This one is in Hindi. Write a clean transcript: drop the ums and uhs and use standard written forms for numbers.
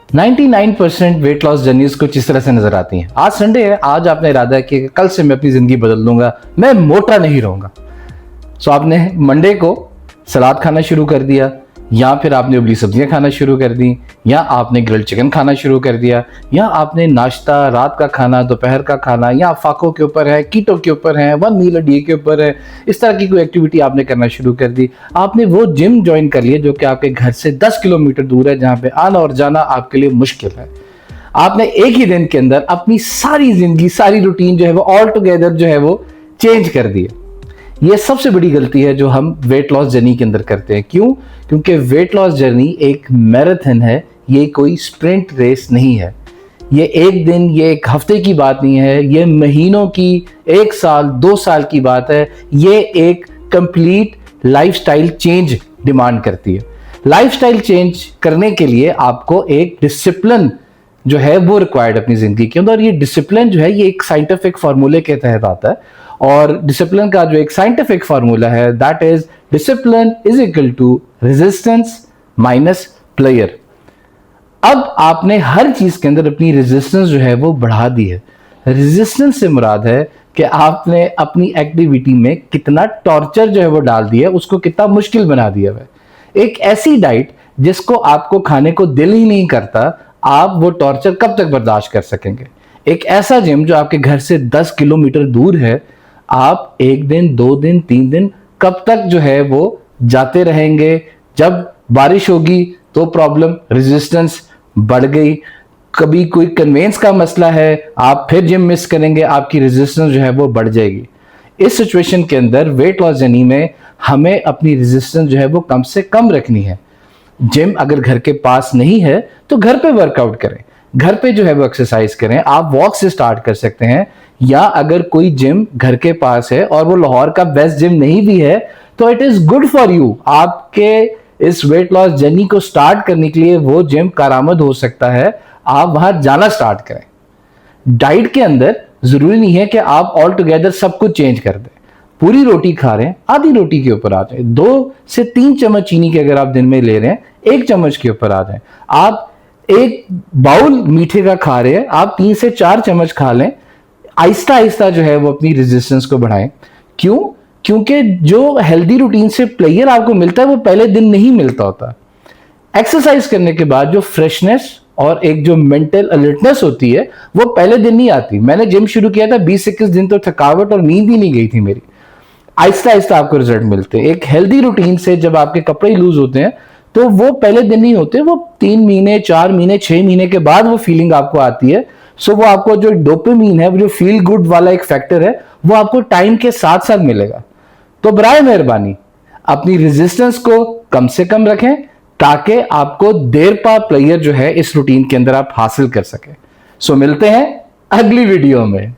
99% वेट लॉस जर्नीज कुछ इस तरह से नजर आती हैं। आज संडे है, आज आपने इरादा है कि कल से मैं अपनी जिंदगी बदल लूंगा, मैं मोटा नहीं रहूंगा। सो आपने मंडे को सलाद खाना शुरू कर दिया, या फिर आपने उबली सब्जियां खाना शुरू कर दी, या आपने ग्रिल्ड चिकन खाना शुरू कर दिया, या आपने नाश्ता, रात का खाना, दोपहर का खाना, या फाको के ऊपर है, कीटो के ऊपर है, 1 मील अ डे के ऊपर है, इस तरह की कोई एक्टिविटी आपने करना शुरू कर दी। आपने वो जिम ज्वाइन कर लिया जो कि आपके घर से 10 किलोमीटर दूर है, जहां पे आना और जाना आपके लिए मुश्किल है। आपने एक ही दिन के अंदर अपनी सारी जिंदगी, सारी रूटीन जो है वो ऑल टुगेदर जो है वो चेंज कर दी है। ये सबसे बड़ी गलती है जो हम वेट लॉस जर्नी के अंदर करते हैं। क्यों? क्योंकि वेट लॉस जर्नी एक मैराथन है, ये कोई स्प्रिंट रेस नहीं है। ये एक दिन, ये एक हफ्ते की बात नहीं है, ये महीनों की, 1 साल 2 साल की बात है। ये एक कंप्लीट लाइफस्टाइल चेंज डिमांड करती है। लाइफस्टाइल चेंज करने के लिए आपको एक डिसिप्लिन जो है वो रिक्वायर्ड अपनी जिंदगी के अंदर। और ये डिसिप्लिन जो है ये एक साइंटिफिक फार्मूले के तहत आता है, और डिसिप्लिन का जो एक साइंटिफिक फार्मूला है that is discipline is equal to resistance minus player. अब आपने हर चीज के अंदर अपनी रेजिस्टेंस जो है वो बढ़ा दी है। रेजिस्टेंस से मुराद है कि आपने अपनी एक्टिविटी में कितना टॉर्चर जो है वो डाल दिया, उसको कितना मुश्किल बना दिया है। एक ऐसी डाइट जिसको आपको खाने को दिल ही नहीं करता, आप वो टॉर्चर कब तक बर्दाश्त कर सकेंगे? एक ऐसा जिम जो आपके घर से 10 किलोमीटर दूर है, आप 1 दिन 2 दिन 3 दिन कब तक जो है वो जाते रहेंगे? जब बारिश होगी तो प्रॉब्लम, रेजिस्टेंस बढ़ गई। कभी कोई कन्वेंस का मसला है, आप फिर जिम मिस करेंगे, आपकी रेजिस्टेंस जो है वो बढ़ जाएगी। इस सिचुएशन के अंदर वेट लॉस जर्नी में हमें अपनी रेजिस्टेंस जो है वो कम से कम रखनी है। जिम अगर घर के पास नहीं है तो घर पे वर्कआउट करें, घर पे जो है वो एक्सरसाइज करें। आप वॉक से स्टार्ट कर सकते हैं, या अगर कोई जिम घर के पास है और वो लाहौर का बेस्ट जिम नहीं भी है तो it is good for you. आपके इस वेट लॉस जर्नी को स्टार्ट करने के लिए वो जिम कारामद हो सकता है, आप वहां जाना स्टार्ट करें। डाइट के अंदर जरूरी नहीं है कि आप ऑल टुगेदर सब कुछ चेंज कर दें। पूरी रोटी खा रहे हैं, आधी रोटी के ऊपर आ जाए। 2 से 3 चम्मच चीनी के अगर आप दिन में ले रहे हैं, 1 चम्मच के ऊपर आ जाए। आप 1 बाउल मीठे का खा रहे हैं, आप 3 से 4 चम्मच खा लें। आहिस्ता आहिस्ता जो है वो अपनी रेजिस्टेंस को बढ़ाएं। क्यों? क्योंकि जो हेल्दी रूटीन से प्लेयर आपको मिलता है वो पहले दिन नहीं मिलता होता। एक्सरसाइज करने के बाद जो फ्रेशनेस और एक जो मेंटल अलर्टनेस होती है वो पहले दिन नहीं आती। मैंने जिम शुरू किया था, 20-21 दिन तो थकावट और नींद ही नहीं गई थी मेरी। आहिस्ता आहिस्ता आपको रिजल्ट मिलते हैं। एक हेल्दी रूटीन से जब आपके कपड़े लूज होते हैं तो वो पहले दिन नहीं होते, वो 3 महीने 4 महीने 6 महीने के बाद वो फीलिंग आपको आती है। सो वो आपको जो डोपामिन है, वो जो फील गुड वाला एक फैक्टर है, वो आपको टाइम के साथ साथ मिलेगा। तो बराए मेहरबानी अपनी रेजिस्टेंस को कम से कम रखें ताकि आपको देर पा प्लेयर जो है इस रूटीन के अंदर आप हासिल कर सके। सो मिलते हैं अगली वीडियो में।